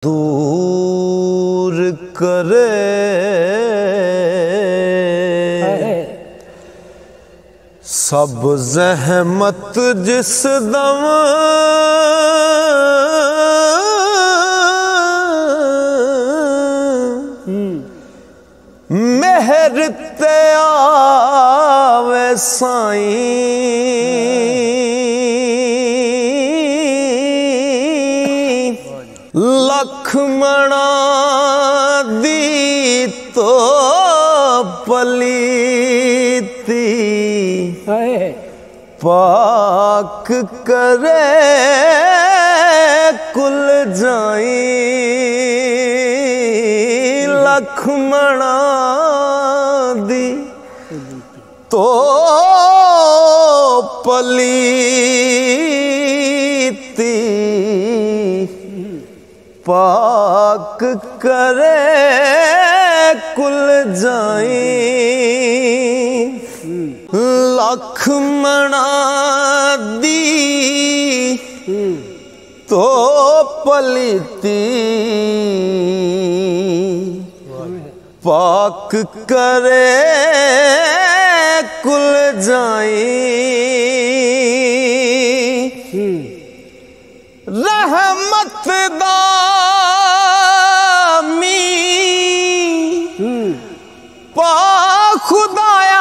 दूर करे सब ज़हमत जिस दम मेहर ते आवे साईं लखमणा दी तो पलीती पाक करे कुल जाई लखमणा दी तो पलीती पाक करे कुल जाई लखमणा दी तो पलीती पाक करे कुल जाई रहमत दामी पा खुदाया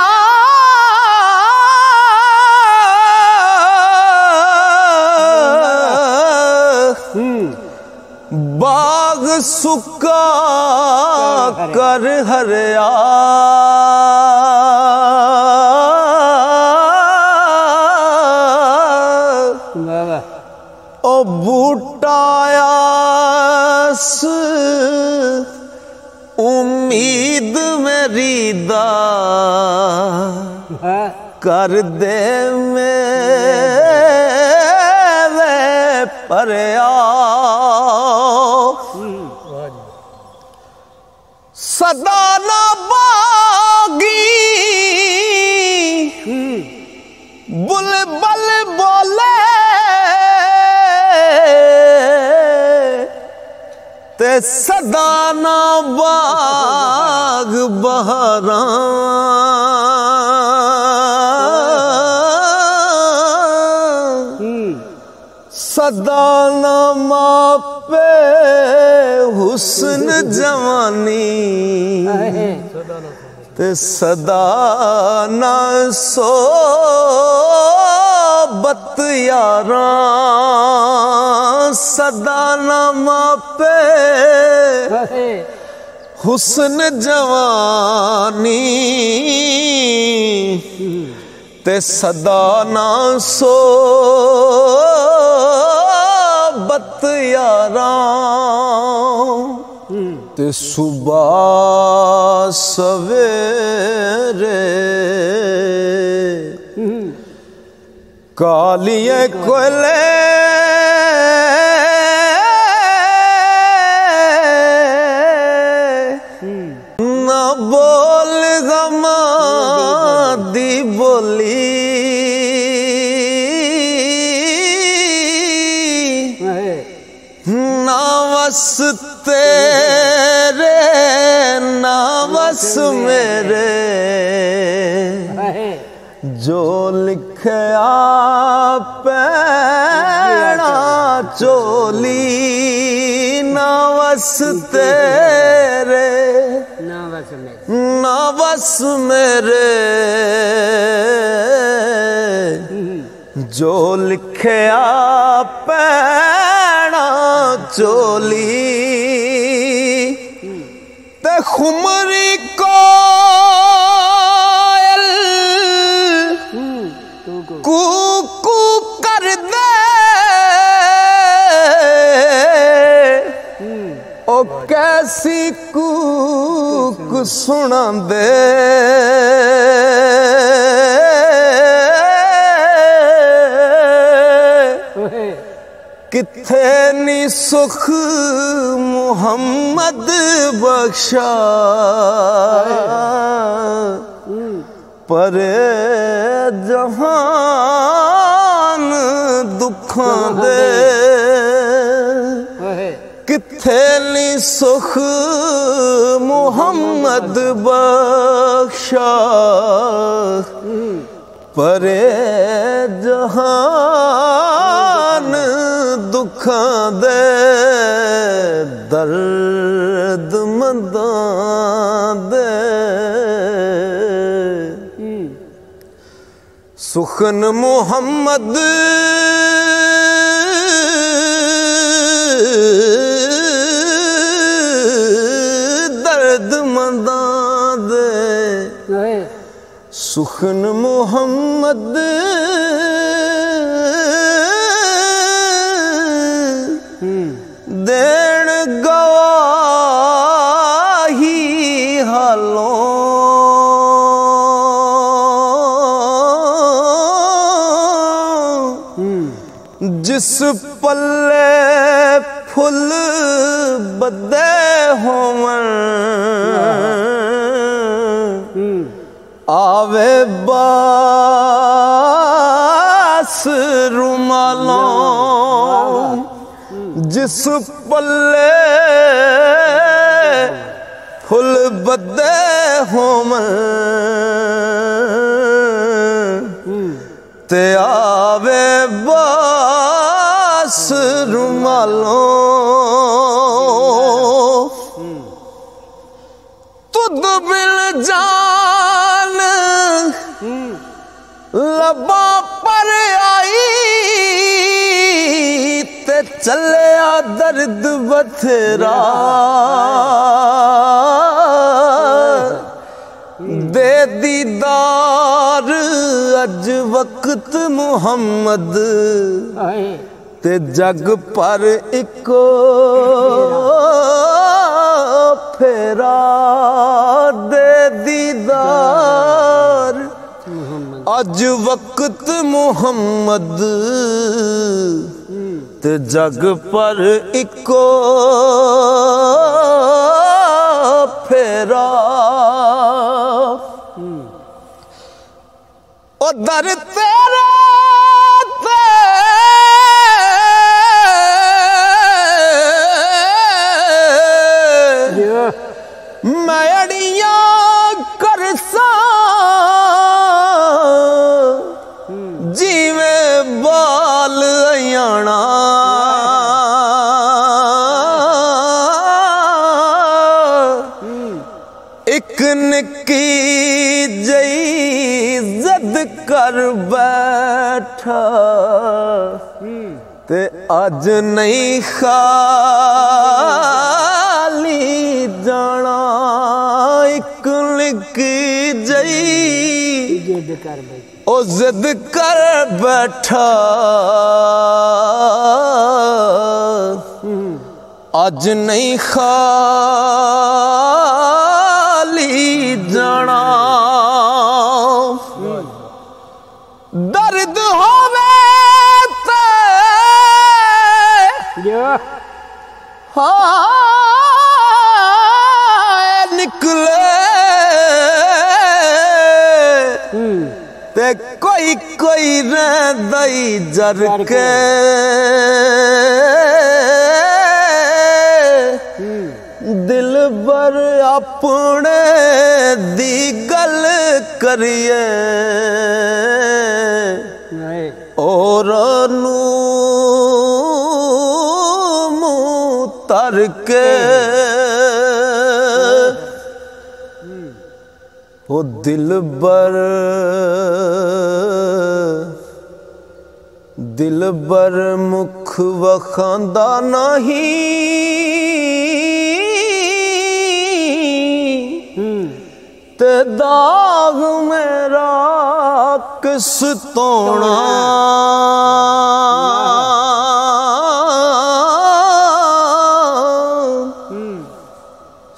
बाग सुका कर हरिया ओ बूटायास उम्मीद मेरी दा कर दे मेरे परया सदा ना बागी बुलबुल बोले ते सदा ना बाग बहारा सदा ना मापे हुस्न जवानी ते सदा ना सोबत यारा सदा ना मापे हुस्न जवानी ते सदा ना सोबत यारा ते सुबह सवेरे कालिए कोयले ना बोल गमा दी बोली ना वस तेरे ना बस मेरे जो लिखया पैना चोली ना बस तेरे ना बस मेरे जो लिखया पैना चोली ते खुमरी कोयल कू कर दे ओ कैसी कूक सुना दे किथे नी सुख मुहम्मद बख्शा पर जहान दुखां दे किथे नी सुख मुहम्मद बख्शा परे जहान दुखां दे दर्द मंदां दे सुखन मुहम्मद दर्द मंदां दे सुखन मुहम्मद देण गवाही हालों जिस पल्ले फुल बदे होवन आवे बास रुमालों जिस पल्ले फुल बदे होवन ते आवे बास रुमालों तुद बिल जान लबा पर आई ते चलिया दर्द बथेरा दे दीदार अज वक्त मुहम्मद ते जग पर इको फेरा दे दीदार अज वक्त मुहम्मद ते जग पर इको फेरा ओ दर तेरे मैं अड़ियां करसा जीवे बाल अयाना एक निकी जई जद कर बैठा ते अज नहीं खाली जाना एक निकी जई ओ जिद कर बैठा अज नहीं खाली जाना दर्द होवे ते हाँ निकले ते कोई कोई रही जर के दिल बर अपने दी गल करिए और मुँह तर के ओ दिल बर मुख वखांदा नहीं ते दाग मेरा किस तोना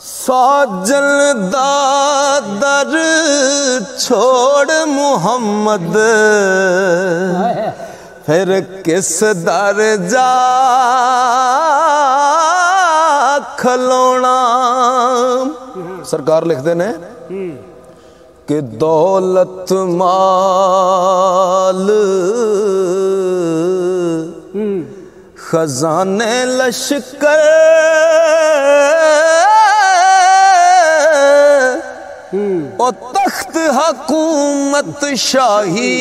साजन दादर छोड़ मुहम्मद फिर किस दर जा खलोना। सरकार लिखते ने कि दौलत माल खजाने लश्कर ओ तख्त हुकूमत शाही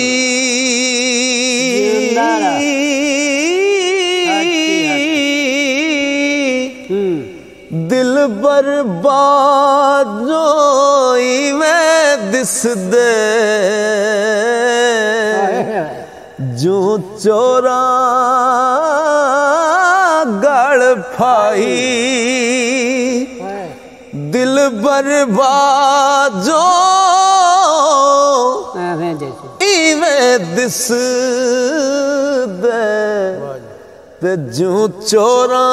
दिल बर्बाद जोई में दिस दे जो चोरा गल फाई दिल बर्बाद जो इवें दिस दे ते जो चोरा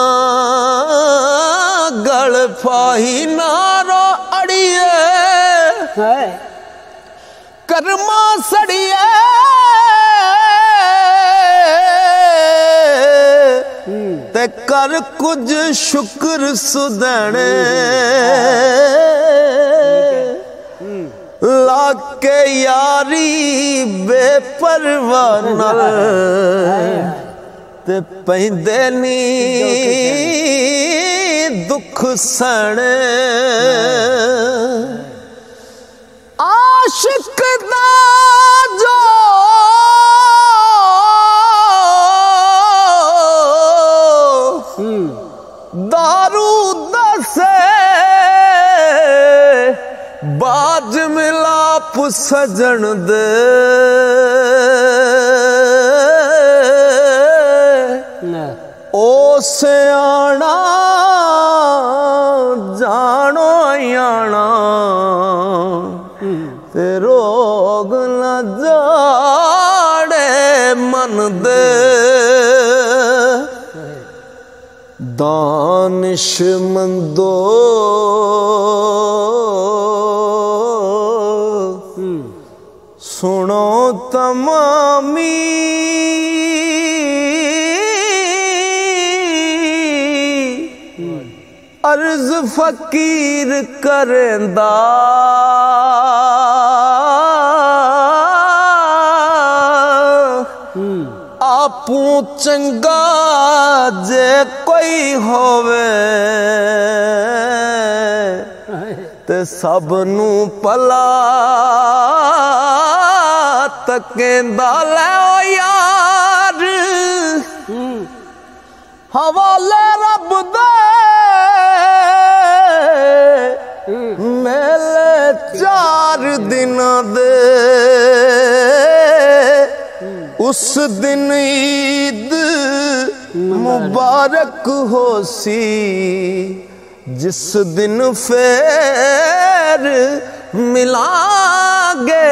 गल फाही नारो अड़िए कर्मा सड़िए ते कर कुछ शुक्र सुदने लाके यारी बेपरवाह नाल ते पैंदे नी दुख सने आशिक दा जो दारू दसे बाज मिलाप सजन दे ओ सियाणा जानो आना ते रोग न जाड़े मन दे दानिशमंदो सुनो तमामी अर्ज फकीर करेंदा आपू चंगा जे कोई होवे ते सब नू भला तकेंदा लै ओ यार हवाले रब दे मेले 4 दिन दे उस दिन ईद मुबारक होसी जिस दिन फेर मिलांगे